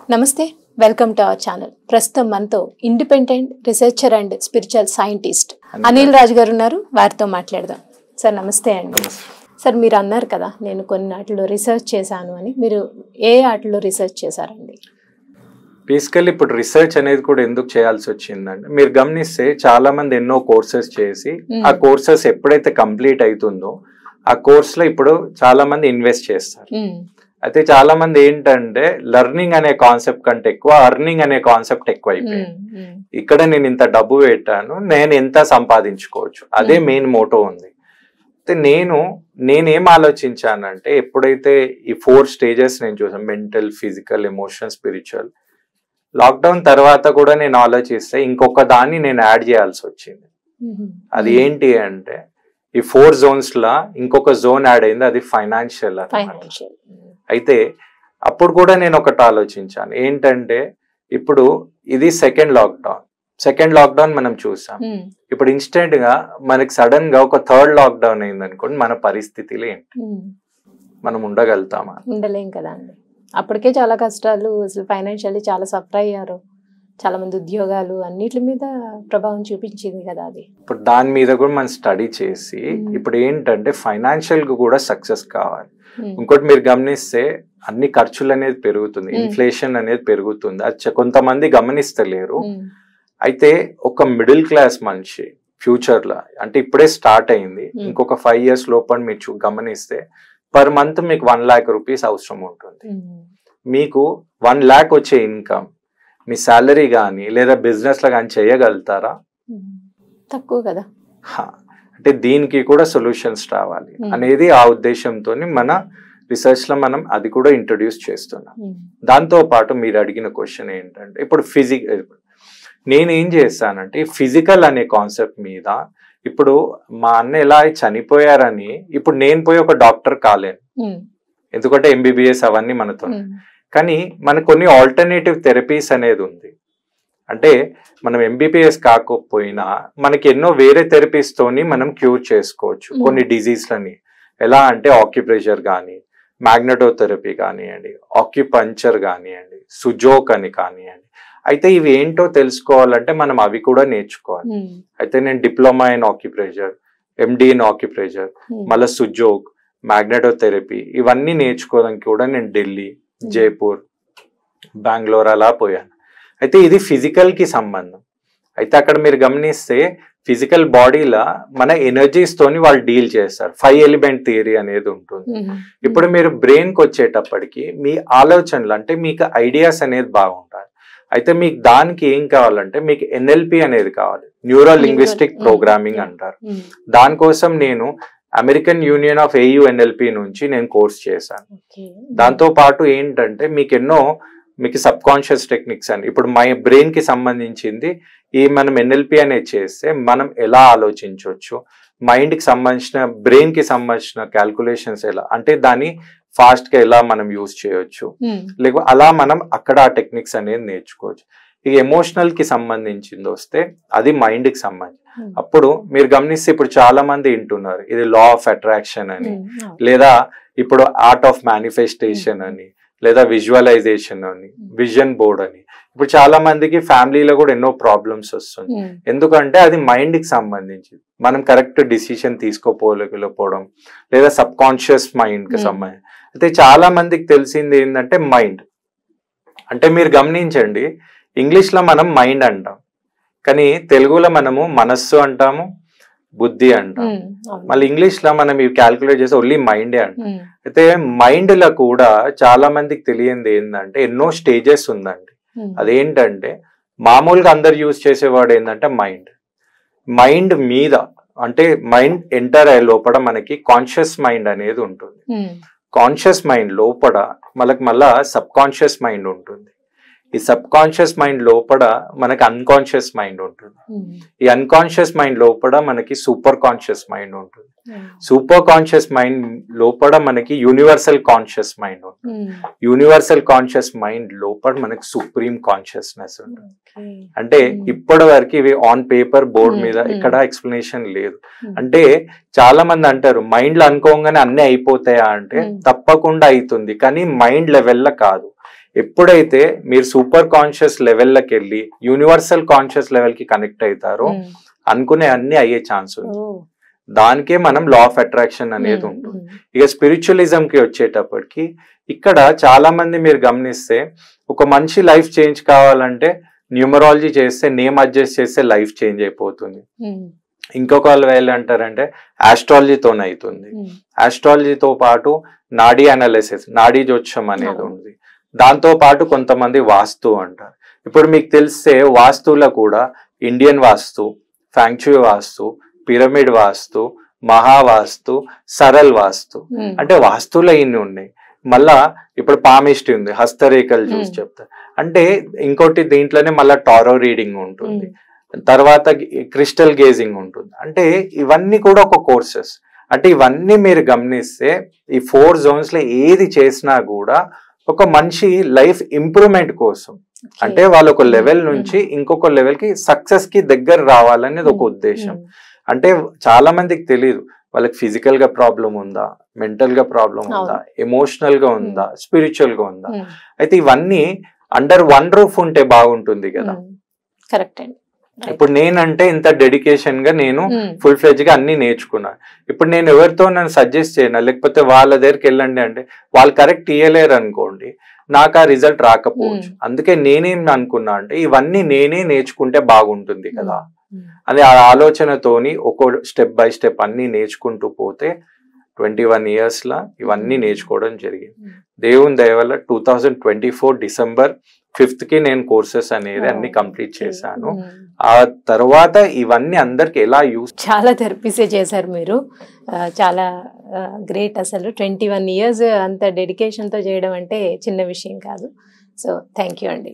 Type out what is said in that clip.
నమస్తే, welcome to our channel. ప్రస్తుతం మనతో independent researcher and spiritual scientist Anil Raj గారు ఉన్నారు. వారితో మాట్లాడదాం. సార్ నమస్తే అండి. సార్ మీరు అన్నారు కదా నేను కొన్ని వాటిలో రీసెర్చ్ చేశాను అని. మీరు ఏ వాటిలో రీసెర్చ్ చేశారండి? బేసికల్లీ ఇప్పుడు రీసెర్చ్ అనేది కూడా ఎందుకు చేయాల్సి వచ్చిందంటే, మీరు గమనిస్తే చాలా మంది ఎన్నో కోర్సెస్ చేసి ఆ కోర్సెస్ ఎప్పుడైతే కంప్లీట్ అవుతుందో ఆ కోర్స్ లో ఇప్పుడు చాలా మంది ఇన్వెస్ట్ చేస్తారు. అయితే చాలా మంది ఏంటంటే లెర్నింగ్ అనే కాన్సెప్ట్ కంటే ఎక్కువ అర్నింగ్ అనే కాన్సెప్ట్ ఎక్కువ అయిపోయింది. ఇక్కడ నేను ఇంత డబ్బు పెట్టాను, నేను ఎంత సంపాదించుకోవచ్చు, అదే మెయిన్ మోటో ఉంది. అయితే నేనేం ఆలోచించానంటే, ఎప్పుడైతే ఈ 4 స్టేజెస్ నేను చూసాను, mental, physical, emotional, spiritual, lockdown తర్వాత కూడా నేను ఆలోచిస్తే ఇంకొక దాన్ని నేను యాడ్ చేయాల్సి వచ్చింది. అది ఏంటి అంటే, ఈ 4 జోన్స్ లా ఇంకొక జోన్ యాడ్ అయింది, అది ఫైనాన్షియల్ అన్నమాట. అయితే అప్పుడు కూడా నేను ఒకటి ఆలోచించాను ఏంటంటే, ఇప్పుడు ఇది సెకండ్ లాక్డౌన్ మనం చూసాం. ఇప్పుడు ఇన్స్టెంట్ గా మనకి సడన్ గా ఒక 3rd లాక్డౌన్ అయింది అనుకోండి, మన పరిస్థితులు ఏంటి? మనం ఉండగలుగుతామా? ఉండలేం కదా అండి. అప్పటికే చాలా కష్టాలు, అసలు ఫైనాన్షియల్లీ చాలా సఫర్ అయ్యారు. చాలా మంది ఉద్యోగాలు అన్నిటి మీద ప్రభావం చూపించింది కదా అది. ఇప్పుడు దాని మీద కూడా మనం స్టడీ చేసి ఇప్పుడు ఏంటంటే ఫైనాన్షియల్ గా కూడా సక్సెస్ కావాలి. ఇంకోటి మీరు గమనిస్తే అన్ని ఖర్చులు అనేది పెరుగుతుంది, ఇన్ఫ్లేషన్ అనేది పెరుగుతుంది. అది కొంతమంది గమనిస్తలేరు. అయితే ఒక మిడిల్ క్లాస్ మనిషి ఫ్యూచర్ లో, అంటే ఇప్పుడే స్టార్ట్ అయింది, ఇంకొక 5 years లోపల మీరు గమనిస్తే పర్ మంత్ మీకు 1 lakh rupees అవసరం ఉంటుంది. మీకు 1 lakh వచ్చే ఇన్కమ్ మీ శాలరీ కానీ లేదా బిజినెస్ లో కానీ చేయగలుగుతారా? తక్కువ కదా. అంటే దీనికి కూడా సొల్యూషన్స్ రావాలి అనేది ఆ ఉద్దేశంతో మన రీసెర్చ్ లో మనం అది కూడా ఇంట్రొడ్యూస్ చేస్తున్నాం. దాంతో పాటు మీరు అడిగిన క్వశ్చన్ ఏంటంటే, ఇప్పుడు నేనేం చేస్తానంటే ఫిజికల్ అనే కాన్సెప్ట్ మీద, ఇప్పుడు మా అన్న ఎలా చనిపోయారని ఇప్పుడు నేను పోయి ఒక డాక్టర్ కాలేను, ఎందుకంటే ఎంబీబీఎస్ అవన్నీ మనతో. కానీ మనకు కొన్ని ఆల్టర్నేటివ్ థెరపీస్ అనేది ఉంది. అంటే మనం ఎంబీబీఎస్ కాకపోయినా మనకి ఎన్నో వేరే థెరపీస్ తోని మనం క్యూర్ చేసుకోవచ్చు కొన్ని డిజీజ్లని. ఎలా అంటే ఆక్యుప్రెషర్ కానీ, మ్యాగ్నెటోథెరపీ కానివ్వండి, ఆక్యుపంచర్ కానివ్వండి, సుజోక్ అని కానివ్వండి. అయితే ఇవి ఏంటో తెలుసుకోవాలంటే మనం అవి కూడా నేర్చుకోవాలి. అయితే నేను diploma in acupressure, MD in acupressure, మళ్ళీ సుజోక్, మ్యాగ్నెటోథెరపీ ఇవన్నీ నేర్చుకోవడానికి కూడా నేను ఢిల్లీ, జైపూర్, బెంగళూరు అలా పోయాను. అయితే ఇది ఫిజికల్ కి సంబంధం. అయితే అక్కడ మీరు గమనిస్తే ఫిజికల్ బాడీలో మన ఎనర్జీస్ తోని వాళ్ళు డీల్ చేస్తారు. 5 element థియరీ అనేది ఉంటుంది. ఇప్పుడు మీరు బ్రెయిన్ కి వచ్చేటప్పటికి మీ ఆలోచనలు, అంటే మీకు ఐడియాస్ అనేది బాగుంటాయి. అయితే మీకు దానికి ఏం కావాలంటే మీకు ఎన్ఎల్పి అనేది కావాలి, న్యూరో లింగ్విస్టిక్ ప్రోగ్రామింగ్ అంటారు. దానికోసం నేను అమెరికన్ యూనియన్ ఆఫ్ AUNLP నుంచి నేను కోర్స్ చేశాను. దాంతో పాటు ఏంటంటే మీకు సబ్ కాన్షియస్ టెక్నిక్స్ అని, ఇప్పుడు మై బ్రెయిన్ కి సంబంధించింది ఈ మనం ఎన్ఎల్పి అనేది చేస్తే మనం ఎలా ఆలోచించవచ్చు, మైండ్ కి సంబంధించిన బ్రెయిన్ కి సంబంధించిన క్యాల్కులేషన్స్ ఎలా, అంటే దాన్ని ఫాస్ట్ గా ఎలా మనం యూజ్ చేయొచ్చు, లేకపోతే అలా మనం అక్కడ ఆ టెక్నిక్స్ అనేది నేర్చుకోవచ్చు. ఈ ఎమోషనల్ కి సంబంధించింది వస్తే అది మైండ్ కి సంబంధించి. అప్పుడు మీరు గమనిస్తే ఇప్పుడు చాలా మంది వింటున్నారు ఇది లా ఆఫ్ అట్రాక్షన్ అని, లేదా ఇప్పుడు ఆర్ట్ ఆఫ్ మేనిఫెస్టేషన్ అని, లేదా విజువలైజేషన్ అని, విజన్ బోర్డ్ అని. ఇప్పుడు చాలా మందికి ఫ్యామిలీలో కూడా ఎన్నో ప్రాబ్లమ్స్ వస్తుంది. ఎందుకంటే అది మైండ్ కి సంబంధించి, మనం కరెక్ట్ డిసిషన్ తీసుకోపోలేకపోవడం, లేదా సబ్ కాన్షియస్ మైండ్ కి సంబంధించి. అయితే చాలా మందికి తెలిసింది ఏంటంటే మైండ్ అంటే, మీరు గమనించండి ఇంగ్లీష్ లో మనం మైండ్ అంటాం, కానీ తెలుగులో మనము మనస్సు అంటాము, బుద్ధి అంటాం. మళ్ళీ ఇంగ్లీష్ లో మనం ఇవి క్యాల్కులేట్ చేస్తే ఓన్లీ మైండే అంటాం. అయితే మైండ్ లో కూడా చాలా మందికి తెలియంది ఏంటంటే ఎన్నో స్టేజెస్ ఉందండి. అదేంటంటే మామూలుగా అందరు యూజ్ చేసేవాడు ఏంటంటే మైండ్ మీద, అంటే మైండ్ ఎంటర్ అయ్యే లోపల మనకి కాన్షియస్ మైండ్ అనేది ఉంటుంది. కాన్షియస్ మైండ్ లోపల మళ్ళా సబ్ కాన్షియస్ మైండ్ ఉంటుంది. ఈ సబ్ కాన్షియస్ మైండ్ లోపల మనకి అన్కాన్షియస్ మైండ్ ఉంటుంది. ఈ అన్కాన్షియస్ మైండ్ లోపల మనకి సూపర్ కాన్షియస్ మైండ్ ఉంటుంది. సూపర్ కాన్షియస్ మైండ్ లోపల మనకి యూనివర్సల్ కాన్షియస్ మైండ్ ఉంటుంది. యూనివర్సల్ కాన్షియస్ మైండ్ లోపల మనకి సుప్రీం కాన్షియస్నెస్ ఉంటుంది. అంటే ఇప్పటి వరకు ఇవి ఆన్ పేపర్ బోర్డ్ మీద ఇక్కడ ఎక్స్ప్లెనేషన్ లేదు. అంటే చాలా మంది అంటారు మైండ్ లో అనుకోగానే అన్ని అయిపోతాయా అంటే తప్పకుండా అవుతుంది, కానీ మైండ్ లెవెల్లో కాదు. ఎప్పుడైతే మీరు సూపర్ కాన్షియస్ లెవెల్లోకి వెళ్ళి యూనివర్సల్ కాన్షియస్ లెవెల్ కి కనెక్ట్ అవుతారో అనుకునే అన్ని అయ్యే ఛాన్స్ ఉంది. దానికే మనం లా ఆఫ్ అట్రాక్షన్ అనేది ఉంటుంది. ఇక స్పిరిచువలిజం కి వచ్చేటప్పటికి ఇక్కడ చాలా మంది మీరు గమనిస్తే ఒక మంచి లైఫ్ చేంజ్ కావాలంటే న్యూమరాలజీ చేస్తే, నేమ్ అడ్జస్ట్ చేస్తే లైఫ్ చేంజ్ అయిపోతుంది. ఇంకొక వాళ్ళు అంటారంటే ఆస్ట్రాలజీతోనే అవుతుంది. ఆస్ట్రాలజీతో పాటు నాడీ అనాలిసిస్, నాడీ జ్యోతిషం అనేది ఉంది. దాంతో పాటు కొంతమంది వాస్తు అంటారు. ఇప్పుడు మీకు తెలిస్తే వాస్తువులో కూడా ఇండియన్ వాస్తు, ఫ్యాంక్చుయ్ వాస్తు, పిరమిడ్ వాస్తు, మహావాస్తు, సరల్ వాస్తు, అంటే వాస్తువులో ఇన్ని ఉన్నాయి. మళ్ళా ఇప్పుడు పామిస్ట్రీ ఉంది, హస్తరేఖలు చూసి చెప్తారు. అంటే ఇంకోటి దీంట్లోనే మళ్ళా టారో రీడింగ్ ఉంటుంది, తర్వాత క్రిస్టల్ గేజింగ్ ఉంటుంది. అంటే ఇవన్నీ కూడా ఒక కోర్సెస్. అంటే ఇవన్నీ మీరు గమనిస్తే ఈ 4 zones లో ఏది చేసినా కూడా ఒక మంచి లైఫ్ ఇంప్రూవ్మెంట్ కోసం, అంటే వాళ్ళు ఒక లెవెల్ నుంచి ఇంకొక లెవెల్ కి సక్సెస్ కి దగ్గర రావాలనేది ఒక ఉద్దేశం. అంటే చాలా మందికి తెలియదు వాళ్ళకి ఫిజికల్ గా ప్రాబ్లం ఉందా, మెంటల్ గా ప్రాబ్లం ఉందా, ఎమోషనల్ గా ఉందా, స్పిరిచువల్ గా ఉందా. అయితే ఇవన్నీ అండర్ వన్ రూఫ్ ఉంటే బాగుంటుంది కదా. కరెక్ట్ అండి. ఇప్పుడు నేనంటే ఇంత డెడికేషన్ గా నేను ఫుల్ ఫ్లెజ్ గా అన్ని నేర్చుకున్నాను. ఇప్పుడు నేను ఎవరితో నన్ను సజెస్ట్ చేయను, లేకపోతే వాళ్ళ దగ్గరికి వెళ్ళండి అంటే వాళ్ళు కరెక్ట్ ఇయ్యలేరు అనుకోండి, నాకు ఆ రిజల్ట్ రాకపోవచ్చు. అందుకే నేనేం అనుకున్నా అంటే ఇవన్నీ నేనే నేర్చుకుంటే బాగుంటుంది కదా అని ఆ ఆలోచనతోని ఒక్కో స్టెప్ బై స్టెప్ అన్ని నేర్చుకుంటూ పోతే 21 years లా ఇవన్నీ నేర్చుకోవడం జరిగింది. దేవుని దయ వల్ల 2024 December 5th కి నేను కోర్సెస్ అనేది అన్ని కంప్లీట్ చేశాను. ఆ తర్వాత ఇవన్నీ అందరికి ఎలా యూస్. చాలా థెరపీసే చేశారు మీరు, చాలా గ్రేట్. అసలు 21 years అంత డెడికేషన్తో చేయడం అంటే చిన్న విషయం కాదు. సో థ్యాంక్ యూ అండి.